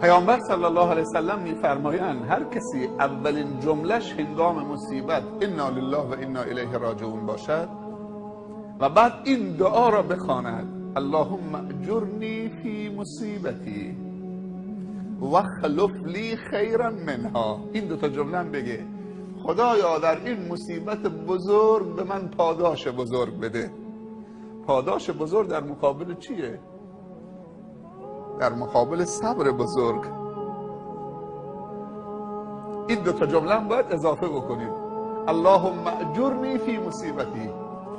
پیامبر صلی الله علیه وسلم میفرمایند هر کسی اولین جملش هنگام مصیبت انا لله و انا الیه راجعون باشد و بعد این دعا را بخواند اللهم اجرنی فی مصیبتی واخلف لی خیرا منها، این دو تا جمله بگه خدایا در این مصیبت بزرگ به من پاداش بزرگ بده. پاداش بزرگ در مقابل چیه؟ در مقابل صبر بزرگ. این دو تا جمله هم باید اضافه بکنیم. اللهم اجرنی فی مصیبتی،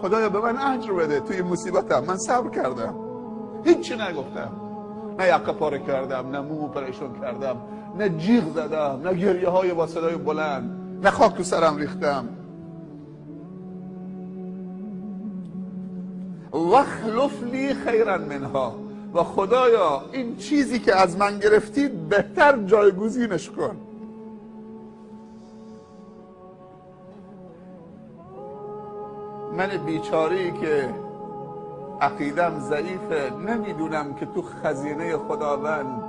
خدایا به من اجر بده توی مصیبتم، من صبر کردم، هیچی نگفتم، نه یقه پاره کردم، نه مومو پریشون کردم، نه جیغ زدم، نه گریه های با صدای بلند، نه خاک تو سرم ریختم. واخلف لی خیرا منها، و خدایا این چیزی که از من گرفتید بهتر جایگزینش کن. من بیچاره‌ای که عقیدم ضعیفه نمیدونم که تو خزینه خداوند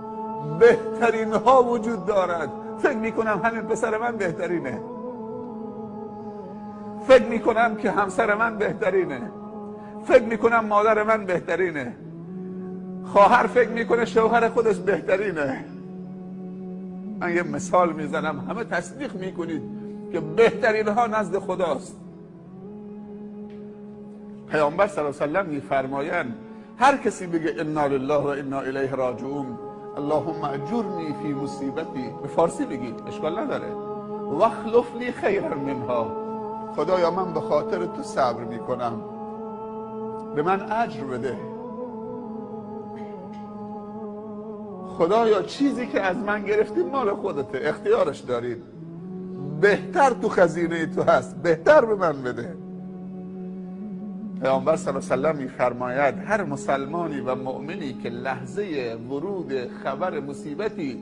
بهترین ها وجود دارد. فکر میکنم همین پسر من بهترینه، فکر میکنم که همسر من بهترینه، فکر میکنم مادر من بهترینه، خواهر فکر میکنه شوهر خودش بهترینه. من یه مثال میزنم، همه تصدیق میکنید که بهترین ها نزد خداست. پیامبر صلی الله علیه و سلم میفرمایند هر کسی بگه انا لله و انا الیه راجعون اللهم اجرنی فی مصیبتی، به فارسی بگید اشکال نداره، واخلف لی خیرا منها، خدایا من به خاطر تو صبر میکنم، به من اجر بده. خدایا چیزی که از من گرفتی مال خودته، اختیارش دارید، بهتر تو خزینه تو هست، بهتر به من بده. پیامبر صلی الله علیه و سلم میفرماید هر مسلمانی و مؤمنی که لحظه ورود خبر مصیبتی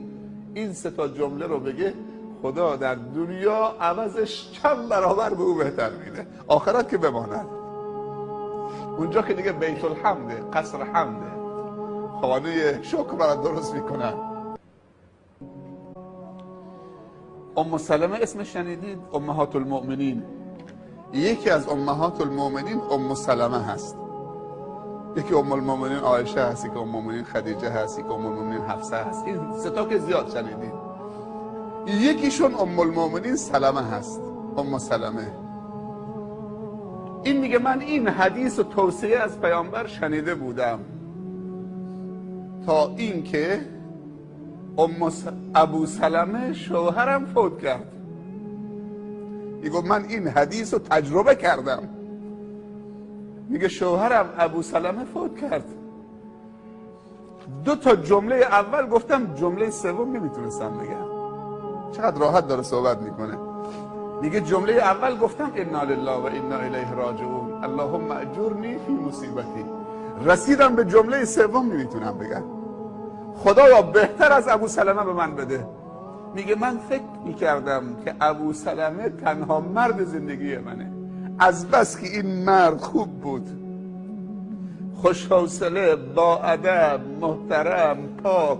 این سه تا جمله رو بگه خدا در دنیا عوضش چند برابر به او بهتر میده، آخرت که بماند. اونجا که دیگه بیت الحمده، قصر حمده، خانه شکر برات درست میکنن. ام سلمه اسم شنیدید؟ امهات المؤمنین. یکی از امهات المؤمنین ام سلمه هست، یکی ام المؤمنین عایشه هست، یکی ام المؤمنین خدیجه هست، یکی ام المؤمنین حفصه هست. این سه تا که زیاد شنیدید. یکیشون ام المؤمنین سلمه هست، ام سلمه. این میگه من این حدیث و توصیه از پیامبر شنیده بودم تا اینکه ابو سلمه شوهرم فوت کرد. میگه من این حدیث رو تجربه کردم. میگه شوهرم ابو سلمه فوت کرد، دو تا جمله اول گفتم، جمله سوم نمیتونستم بگم. چقدر راحت داره صحبت میکنه. میگه جمله اول گفتم انا لله و انا الیه راجعون اللهم اجرنی فی مصیبتی، رسیدم به جمله سوم نمیتونم بگم خدایا بهتر از ابو سلمه به من بده. میگه من فکر میکردم که ابو سلمه تنها مرد زندگی منه، از بس که این مرد خوب بود، خوش‌حوصله، با ادب، محترم، پاک،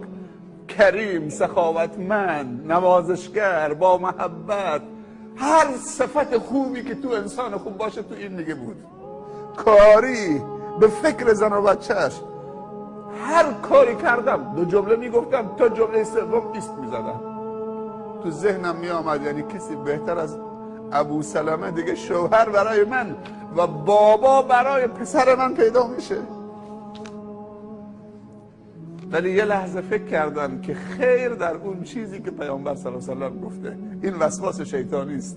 کریم، سخاوتمند، نوازشگر، با محبت، هر صفت خوبی که تو انسان خوب باشه تو این میگه بود. کاری، به فکر زن و بچهش، هر کاری کردم. دو جمله میگفتم تا جمله سوم ایست میزدم. تو ذهنم میآمد یعنی کسی بهتر از ابو سلمه دیگه شوهر برای من و بابا برای پسر من پیدا میشه. ولی یه لحظه فکر کردم که خیر در اون چیزی که پیامبر صلی الله علیه و سلم گفته. این وسواس شیطانی است.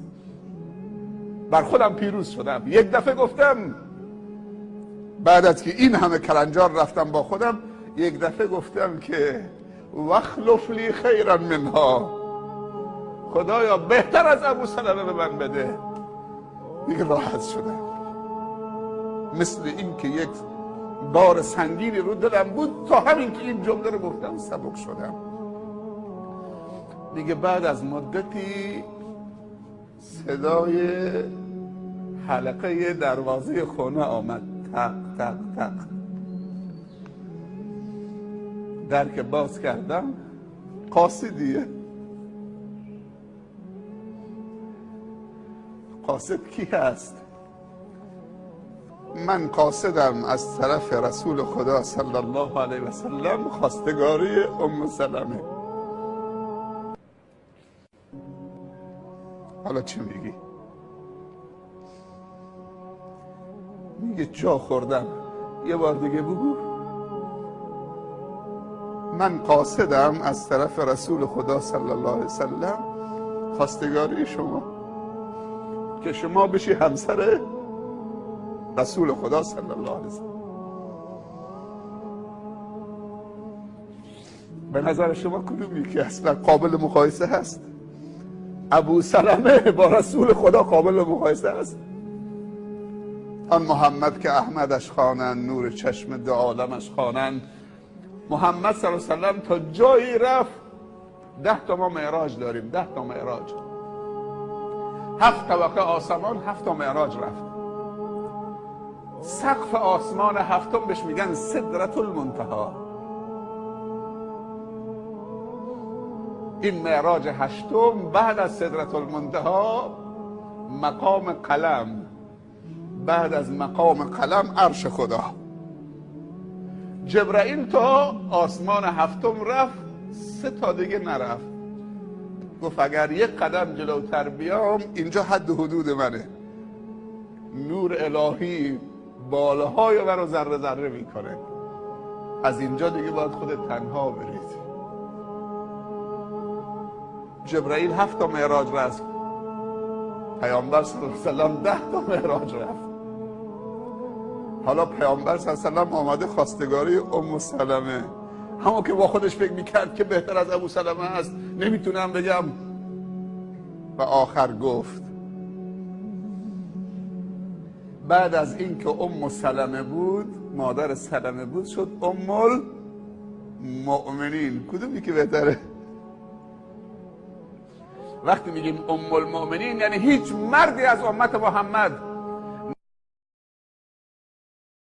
بر خودم پیروز شدم. یک دفعه گفتم، بعد از که این همه کلنجار رفتم با خودم، یک دفعه گفتم که واخلف لی خیرا منها، خدایا بهتر از ابو سلمه به من بده. دیگه راحت شدم. مثل این که یک بار سنگینی رو دلم بود، تا همین که این جمله رو گفتم سبک شدم. دیگه بعد از مدتی صدای حلقه دروازه خونه آمد، تق تق تق. در که باز کردم قاصدیه. قاصد کی هست؟ من قاصدم از طرف رسول خدا صلی الله علیه و سلم خواستگاری ام سلمه. حالا چی میگی؟ میگه جا خوردم. یه بار دیگه بگو. من قاصدم از طرف رسول خدا صلی الله علیه و سلم خواستگاری شما، که شما بشی همسر رسول خدا صلی الله علیه و سلم. به نظر شما کدومی که اصلا قابل مقایسه هست؟ ابو سلمه با رسول خدا قابل مقایسه هست؟ آن محمد که احمدش خوانند، نور چشم دو عالمش خوانند. محمد صلی الله علیه و سلم تا جایی رفت، 10 تا ما معراج داریم، 10 تا معراج، 7 طبقه آسمان، 7 تا معراج رفت. سقف آسمان هفتم بهش میگن سدرة المنتهی. این معراج هشتم بعد از سدرة المنتهی مقام قلم، بعد از مقام قلم عرش خدا. جبرائیل تا آسمان هفتم رفت، 3 تا دیگه نرفت. گفت اگر 1 قدم جلوتر بیام اینجا حد و حدود منه. نور الهی بالهای من رو ذره ذره میکنه. از اینجا دیگه باید خودت تنها برید. جبرائیل 7 تا معراج رفت، پیامبر صلی الله علیه و سلم 10 تا معراج رفت. حالا پیامبر صلی الله علیه و سلم آمده خواستگاری ام سلمه، همون که با خودش فکر میکرد که بهتر از ابو سلمه است، نمیتونم بگم. و آخر گفت بعد از این که ام سلمه بود، مادر سلمه بود، شد ام المؤمنین. کدومی که بهتره؟ وقتی میگیم ام المؤمنین یعنی هیچ مردی از امت محمد